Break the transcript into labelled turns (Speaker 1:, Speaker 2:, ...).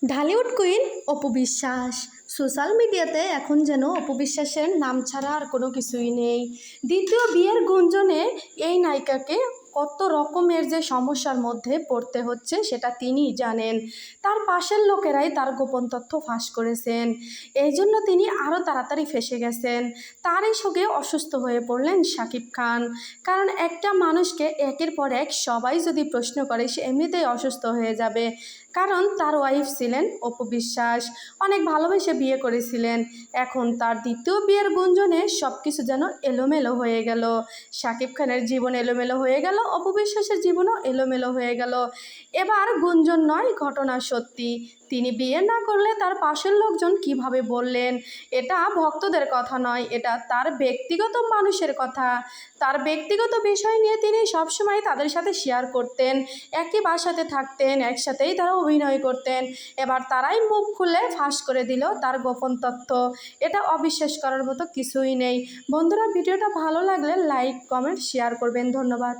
Speaker 1: Dhallywood queen Apu Biswas. Social মিডিয়াতে এখন যেন অপু বিশ্বাসের নাম ছাড়া আর কোনো কিছুই নেই। দ্বিতীয় বিয়ের গুঞ্জনে এই নায়িকাকে কত রকমের যে সমস্যার মধ্যে পড়তে হচ্ছে সেটা তিনিই জানেন। তার পাশের লোকেরাই তার গোপন তথ্য ফাঁস করেছেন, এই জন্য তিনি আরও তাড়াতাড়ি ফেঁসে গেছেন। তারই সঙ্গে অসুস্থ হয়ে পড়লেন শাকিব খান। কারণ একটা মানুষকে একের পর এক সবাই যদি প্রশ্ন করে সে এমনিতেই অসুস্থ হয়ে যাবে। কারণ তার ওয়াইফ ছিলেন অপু বিশ্বাস, অনেক ভালোবেসে বিয়ে করেছিলেন। এখন তার দ্বিতীয় বিয়ের গুঞ্জনে সব কিছু যেন এলোমেলো হয়ে গেল। শাকিব খানের জীবন এলোমেলো হয়ে গেল, অপু বিশ্বাসের জীবনও এলোমেলো হয়ে গেল। এবার গুঞ্জন নয়, ঘটনা সত্যি। তিনি বিয়ে না করলে তার পাশের লোকজন কিভাবে বললেন। এটা ভক্তদের কথা নয়, এটা তার ব্যক্তিগত মানুষের কথা। তার ব্যক্তিগত বিষয় নিয়ে তিনি সবসময় তাদের সাথে শেয়ার করতেন, একই বাসাতে থাকতেন, একসাথেই তারা অভিনয় করতেন। এবার তারাই মুখ খুলে ফাঁস করে দিল তার গোপন তথ্য। এটা অবিশ্বাস করার মতো কিছুই নেই। বন্ধুরা, ভিডিওটা ভালো লাগলে লাইক, কমেন্ট, শেয়ার করবেন। ধন্যবাদ।